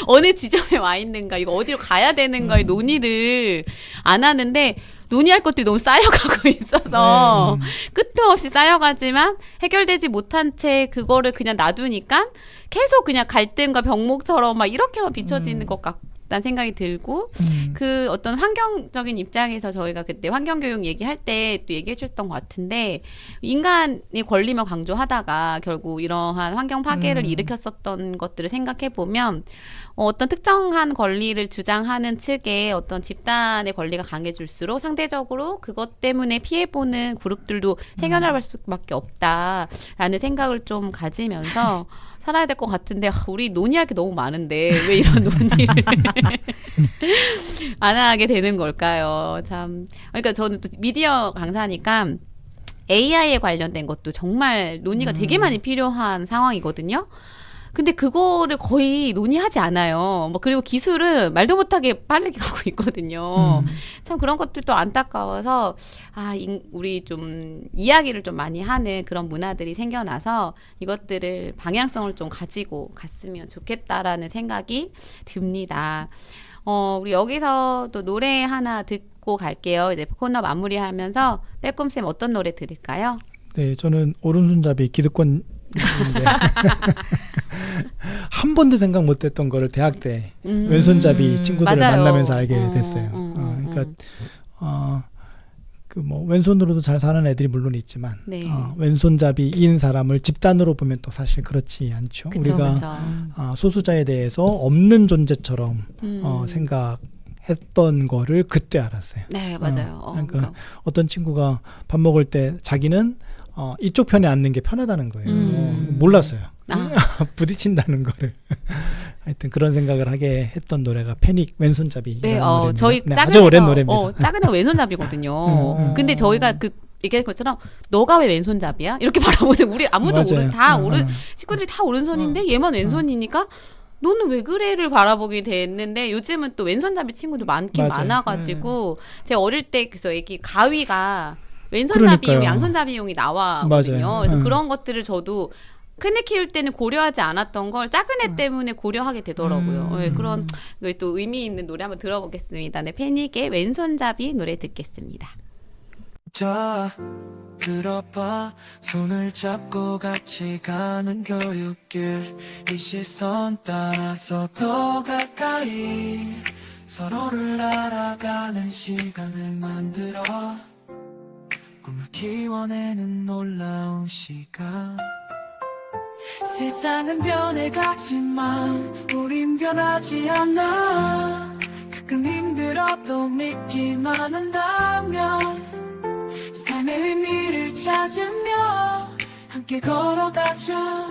어느 지점에 와 있는가, 이거 어디로 가야 되는가의 논의를 안 하는데 논의할 것들이 너무 쌓여가고 있어서 끝도 없이 쌓여가지만 해결되지 못한 채 그거를 그냥 놔두니까 계속 그냥 갈등과 병목처럼 막 이렇게만 비춰지는 것 같다는 생각이 들고 그 어떤 환경적인 입장에서 저희가 그때 환경교육 얘기할 때 또 얘기해 주셨던 것 같은데 인간의 권리만 강조하다가 결국 이러한 환경 파괴를 일으켰었던 것들을 생각해 보면 어떤 특정한 권리를 주장하는 측의 어떤 집단의 권리가 강해질수록 상대적으로 그것 때문에 피해보는 그룹들도 생겨날 수밖에 없다라는 생각을 좀 가지면서 살아야 될 것 같은데 우리 논의할 게 너무 많은데 왜 이런 논의를 안 하게 되는 걸까요? 참. 그러니까 저는 또 미디어 강사니까 AI에 관련된 것도 정말 논의가 되게 많이 필요한 상황이거든요. 근데 그거를 거의 논의하지 않아요. 뭐 그리고 기술은 말도 못하게 빠르게 가고 있거든요. 참 그런 것들도 안타까워서 우리 좀 이야기를 좀 많이 하는 그런 문화들이 생겨나서 이것들을 방향성을 좀 가지고 갔으면 좋겠다라는 생각이 듭니다. 우리 여기서 또 노래 하나 듣고 갈게요. 이제 코너 마무리하면서 빼꼼쌤 어떤 노래 들을까요? 네, 저는 오른손잡이 기득권 한 번도 생각 못했던 거를 대학 때 왼손잡이 친구들을 맞아요. 만나면서 알게 됐어요. 그러니까 그 뭐 왼손으로도 잘 사는 애들이 물론 있지만 네. 왼손잡이인 사람을 집단으로 보면 또 사실 그렇지 않죠. 그쵸, 우리가 그쵸. 소수자에 대해서 없는 존재처럼 생각했던 거를 그때 알았어요. 네, 맞아요. 그러니까 어떤 친구가 밥 먹을 때 자기는 이쪽 편에 앉는 게 편하다는 거예요. 몰랐어요. 부딪힌다는 거를. 하여튼 그런 생각을 하게 했던 노래가 패닉 왼손잡이. 네, 노래입니다. 저희 네, 작은 아주 오랜 애가, 노래입니다. 작은 애가 왼손잡이거든요. 근데 저희가 그 얘기할 것처럼 너가 왜 왼손잡이야? 이렇게 바라보는 우리 아무도 맞아요. 친구들이 다 오른손인데 얘만 왼손이니까 너는 왜 그래를 바라보게 됐는데 요즘은 또 왼손잡이 친구도 많긴 맞아요. 많아가지고 제가 어릴 때 그래서 애기 가위가 왼손잡이용, 그러니까요. 양손잡이용이 나와거든요. 맞아요. 그래서 그런 것들을 저도 큰 애 키울 때는 고려하지 않았던 걸 작은 애 때문에 고려하게 되더라고요. 네, 그런 또 의미 있는 노래 한번 들어보겠습니다. 네, 패닉의 왼손잡이 노래 듣겠습니다. 자, 들어봐. 손을 잡고 같이 가는 교육길. 이 시선 따라서 더 가까이 서로를 알아가는 시간을 만들어 꿈을 키워내는 놀라운 시간. 세상은 변해가지만 우린 변하지 않아. 가끔 힘들어도 믿기만 한다면 삶의 의미를 찾으며 함께 걸어가자.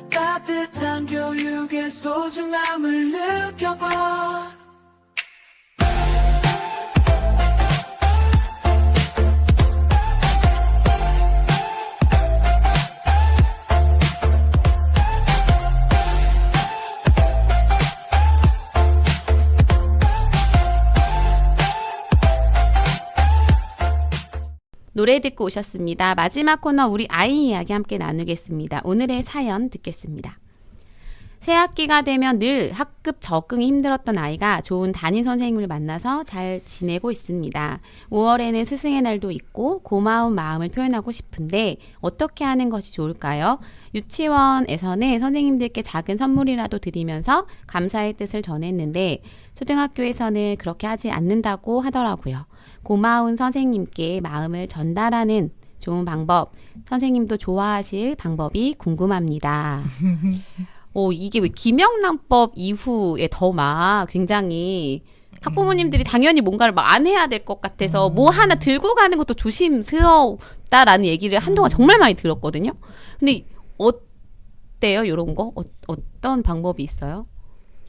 따뜻한 교육의 소중함을 느껴봐. 노래 듣고 오셨습니다. 마지막 코너 우리 아이 이야기 함께 나누겠습니다. 오늘의 사연 듣겠습니다. 새 학기가 되면 늘 학급 적응이 힘들었던 아이가 좋은 담임 선생님을 만나서 잘 지내고 있습니다. 5월에는 스승의 날도 있고 고마운 마음을 표현하고 싶은데 어떻게 하는 것이 좋을까요? 유치원에서는 선생님들께 작은 선물이라도 드리면서 감사의 뜻을 전했는데 초등학교에서는 그렇게 하지 않는다고 하더라고요. 고마운 선생님께 마음을 전달하는 좋은 방법, 선생님도 좋아하실 방법이 궁금합니다. 이게 왜 김영란법 이후에 더 막 굉장히 학부모님들이 당연히 뭔가를 막 안 해야 될 것 같아서 뭐 하나 들고 가는 것도 조심스럽다라는 얘기를 한동안 정말 많이 들었거든요. 근데 어때요, 이런 거? 어떤 방법이 있어요?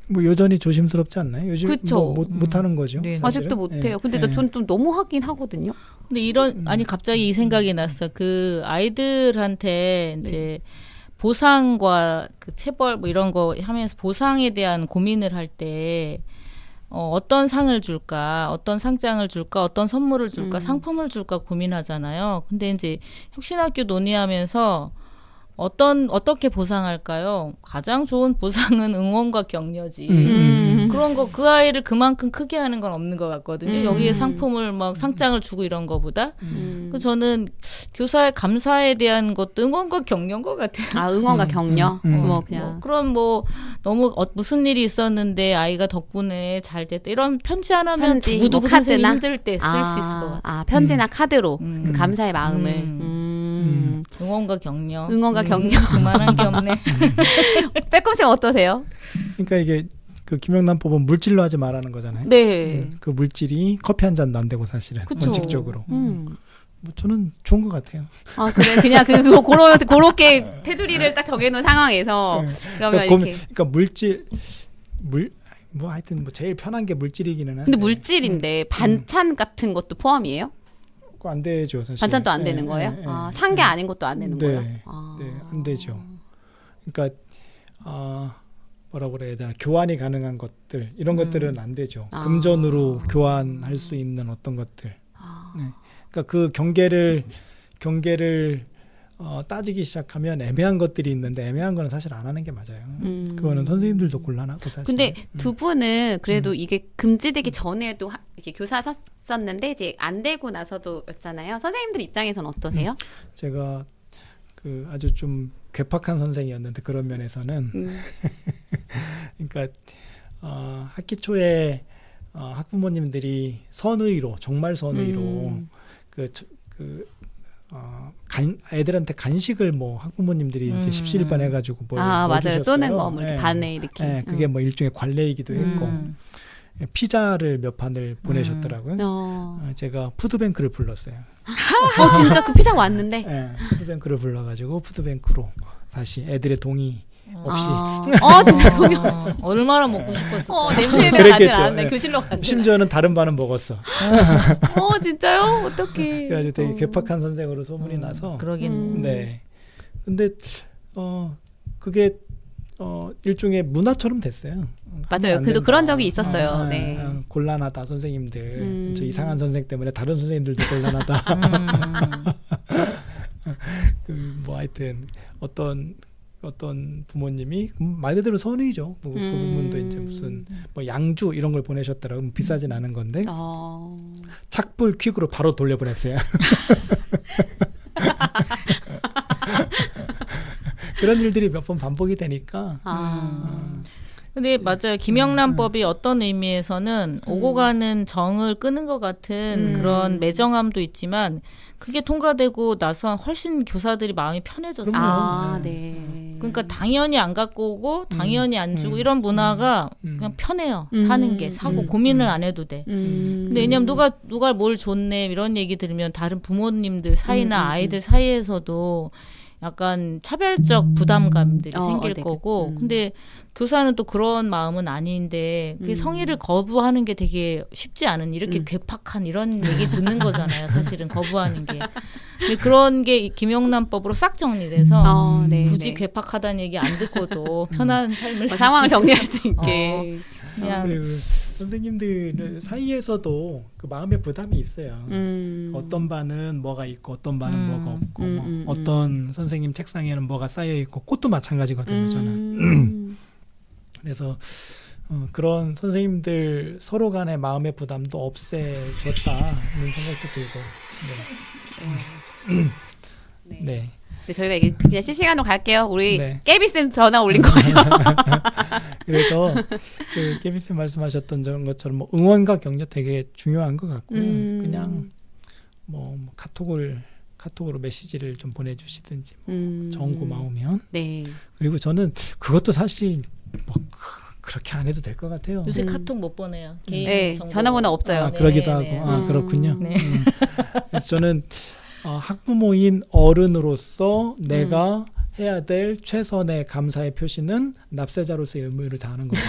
뭐 여전히 조심스럽지 않나요? 요즘 그쵸. 뭐 못하는 거죠. 네. 사실은. 아직도 못해요. 예. 근데 예. 전 좀 너무 하긴 하거든요. 근데 아니 갑자기 이 생각이 났어. 그 아이들한테 이제 보상과 그 체벌 뭐 이런 거 하면서 보상에 대한 고민을 할 때 어떤 상을 줄까, 어떤 상장을 줄까, 어떤 선물을 줄까, 상품을 줄까 고민하잖아요. 근데 이제 혁신학교 논의하면서 어떻게 보상할까요? 가장 좋은 보상은 응원과 격려지. 그런 거 그 아이를 그만큼 크게 하는 건 없는 것 같거든요. 여기에 상품을 막 상장을 주고 이런 거보다. 그 저는 교사의 감사에 대한 것도 응원과 격려인 것 같아요. 아, 응원과 격려? 뭐 그냥. 그런 뭐 너무 무슨 일이 있었는데 아이가 덕분에 잘 됐다 이런 편지 하나면 편지, 두고두고 뭐 선생님 카드나? 힘들 때 쓸 수 있을 것 같아요. 아, 편지나 카드로 그 감사의 마음을. 응원과 격려. 응원과 격려. 그만한 게 없네. 빼꼼쌤 어떠세요? 그러니까 이게 그 김영란법은 물질로 하지 말라는 거잖아요. 네. 그 물질이 커피 한 잔도 안 되고 사실은 그쵸. 원칙적으로. 뭐 저는 좋은 것 같아요. 아, 그래. 그냥 그렇게 테두리를 딱 정해놓은 상황에서 그러면 이렇게. 그러니까 뭐 하여튼 뭐 제일 편한 게 물질이기는 한데. 근데 물질인데 반찬 같은 것도 포함이에요? 그거 안 되죠 사실. 반찬도 안 되는 예, 거예요? 예, 예. 아, 산 게 아닌 것도 안 되는 네. 거예요? 네, 안 되죠. 그러니까 뭐라고 그래야 되나, 교환이 가능한 것들 이런 것들은 안 되죠. 금전으로 교환할 수 있는 어떤 것들. 네. 그러니까 그 경계를 따지기 시작하면 애매한 것들이 있는데 애매한 거는 사실 안 하는 게 맞아요. 그거는 선생님들도 곤란하고 사실. 근데 두 분은 그래도 이게 금지되기 전에도 이렇게 교사 썼는데 이제 안 되고 나서도였잖아요. 선생님들 입장에서는 어떠세요? 제가 그 아주 좀 괴팍한 선생이었는데 그런 면에서는 그러니까 학기 초에 학부모님들이 선의로 정말 선의로 애들한테 간식을 뭐 학부모님들이 이제 십시일반 해가지고 뭘 맞아요. 넣어주셨어요. 쏘는 거 뭐 이렇게 네. 반에 이렇게. 네, 그게 뭐 일종의 관례이기도 했고 피자를 몇 판을 보내셨더라고요. 제가 푸드뱅크를 불렀어요. 진짜 그 피자 왔는데. 네, 푸드뱅크를 불러가지고 푸드뱅크로 다시 애들의 동의 없이. 진짜 동의 없어. 얼마나 먹고 싶었을까. 냄새가 나질 그랬겠죠. 않네. 네. 교실로 갔는데. 심지어는 다른 반은 먹었어. 진짜요? 어떡해. 그래가지고 되게 괴팍한 선생으로 소문이 나서. 그러긴. 네. 근데 그게 일종의 문화처럼 됐어요. 맞아요. 그래도 그런 적이 있었어요. 네. 곤란하다 선생님들. 저 이상한 선생 때문에 다른 선생님들도 곤란하다. 뭐 하여튼 어떤 부모님이 말 그대로 선의죠. 뭐 그분도 이제 무슨 뭐 양주 이런 걸 보내셨더라고. 비싸진 않은 건데 착불 퀵으로 바로 돌려보냈어요. 그런 일들이 몇 번 반복이 되니까. 근데 맞아요. 김영란법이 어떤 의미에서는 오고 가는 정을 끄는 것 같은 그런 매정함도 있지만 그게 통과되고 나서 훨씬 교사들이 마음이 편해졌어요. 네. 그러니까 당연히 안 갖고 오고 당연히 안 주고 이런 문화가 그냥 편해요. 사는 게 사고 고민을 안 해도 돼. 근데 왜냐면 누가 뭘 줬네 이런 얘기 들으면 다른 부모님들 사이나 아이들 사이에서도 약간 차별적 부담감들이 생길 거고 근데 교사는 또 그런 마음은 아닌데 그게 성의를 거부하는 게 되게 쉽지 않은 이렇게 괴팍한 이런 얘기 듣는 거잖아요. 사실은 거부하는 게. 근데 그런 게 김영란법으로 싹 정리돼서 굳이 괴팍하다는 얘기 안 듣고도 편한 삶을 상황을 정리할 수 있게. 그냥 그리고 선생님들 사이에서도 그 마음의 부담이 있어요. 어떤 반은 뭐가 있고 어떤 반은 뭐가 없고 어떤 선생님 책상에는 뭐가 쌓여 있고 꽃도 마찬가지거든요. 저는 그래서 그런 선생님들 서로 간의 마음의 부담도 없애줬다는 생각도 들고. 네. 네. 네, 저희가 이게 그냥 실시간으로 갈게요. 우리 네. 깨비쌤 전화 올린 거예요. 그래서 그 케빈쌤 말씀하셨던 것처럼 뭐 응원과 격려 되게 중요한 것 같고요. 그냥 뭐 카톡으로 메시지를 좀 보내주시든지 정 고마우면. 네. 그리고 저는 그것도 사실 뭐 그렇게 안 해도 될 것 같아요. 요새 카톡 못 보내요. 개인 네, 정보. 전화번호 없어요. 그러기도 네, 하고. 네. 그렇군요. 네. 그래서 저는 학부모인 어른으로서 내가 해야 될 최선의 감사의 표시는 납세자로서의 의무를 다하는 거죠.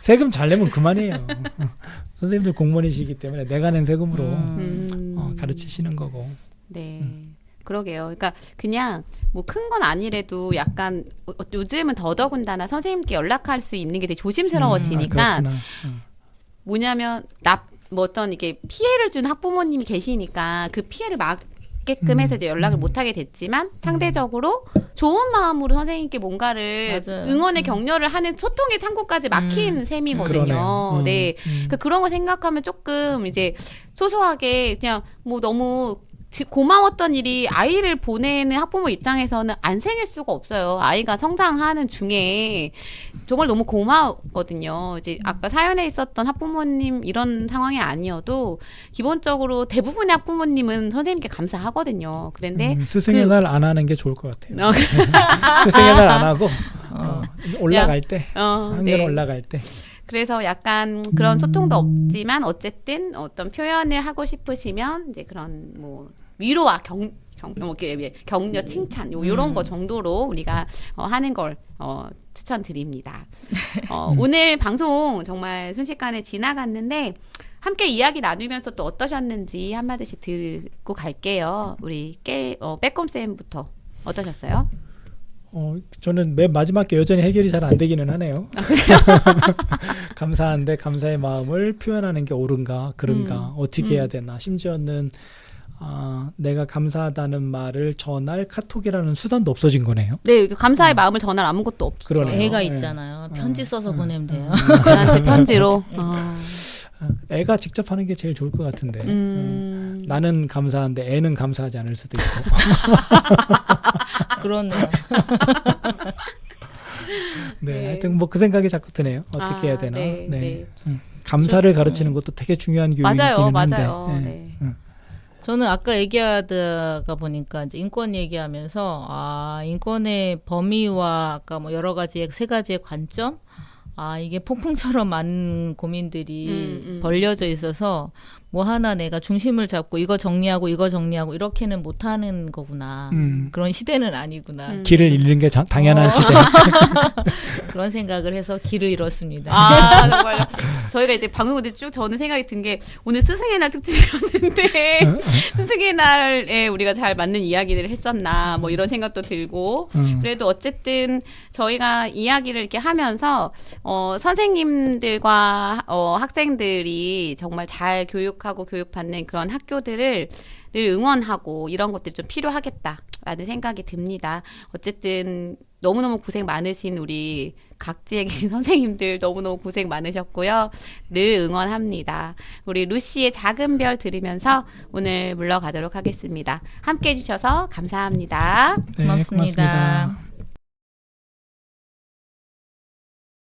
세금 잘 내면 그만해요. 선생님들 공무원이시기 때문에 내가 낸 세금으로 가르치시는 거고. 네. 그러게요. 그러니까 그냥 뭐 큰 건 아니래도 약간 요즘은 더더군다나 선생님께 연락할 수 있는 게 되게 조심스러워지니까 그렇구나. 뭐냐면 뭐 어떤 이게 피해를 준 학부모님이 계시니까 그 피해를 막게끔 해서 이제 연락을 못 하게 됐지만 상대적으로 좋은 마음으로 선생님께 뭔가를 맞아요. 응원의 격려를 하는 소통의 창구까지 막힌 셈이거든요. 그러네요. 네. 그러니까 그런 거 생각하면 조금 이제 소소하게 그냥 뭐 너무 고마웠던 일이 아이를 보내는 학부모 입장에서는 안 생길 수가 없어요. 아이가 성장하는 중에 정말 너무 고마웠거든요. 이제 아까 사연에 있었던 학부모님 이런 상황이 아니어도 기본적으로 대부분의 학부모님은 선생님께 감사하거든요. 그런데 스승의 날 안 하는 게 좋을 것 같아요. 어, 스승의 날 안 하고 올라갈 때 학년 네. 올라갈 때 그래서 약간 그런 소통도 없지만 어쨌든 어떤 표현을 하고 싶으시면 이제 그런 뭐 위로와 격려, 칭찬 요런 거 정도로 우리가 하는 걸 추천드립니다. 오늘 방송 정말 순식간에 지나갔는데 함께 이야기 나누면서 또 어떠셨는지 한마디씩 듣고 갈게요. 우리 빼꼼쌤부터 어떠셨어요? 저는 맨 마지막 게 여전히 해결이 잘 안 되기는 하네요. 감사한데 감사의 마음을 표현하는 게 옳은가 그른가 어떻게 해야 되나 심지어는 내가 감사하다는 말을 전할 카톡이라는 수단도 없어진 거네요. 네, 감사의 마음을 전할 아무것도 없어요. 그러네요. 애가 네. 있잖아요. 편지 써서 보내면 돼요. 애한테 편지로. 애가 직접 하는 게 제일 좋을 것 같은데 나는 감사한데 애는 감사하지 않을 수도 있고. 그렇네요. 네, 하여튼 뭐 그 생각이 자꾸 드네요. 어떻게 해야 되나. 네, 네. 감사를 가르치는 것도 되게 중요한 교육이기는 한데. 맞아요. 네. 저는 아까 얘기하다가 보니까 이제 인권 얘기하면서 인권의 범위와 아까 뭐 여러 가지의 세 가지의 관점 이게 폭풍처럼 많은 고민들이 벌려져 있어서 뭐 하나 내가 중심을 잡고 이거 정리하고 이렇게는 못하는 거구나. 그런 시대는 아니구나. 길을 잃는 게 당연한 시대. 그런 생각을 해서 길을 잃었습니다. 정말요. 저희가 이제 방송 쭉 저는 생각이 든 게 오늘 스승의 날 특집이었는데 스승의 날에 우리가 잘 맞는 이야기를 했었나 뭐 이런 생각도 들고 그래도 어쨌든 저희가 이야기를 이렇게 하면서 선생님들과 학생들이 정말 잘 교육하고 교육받는 그런 학교들을 늘 응원하고 이런 것들이 좀 필요하겠다라는 생각이 듭니다. 어쨌든 너무너무 고생 많으신 우리 각지에 계신 선생님들 너무너무 고생 많으셨고요. 늘 응원합니다. 우리 루시의 작은 별 들으면서 오늘 물러가도록 하겠습니다. 함께 해주셔서 감사합니다. 네, 고맙습니다. 고맙습니다.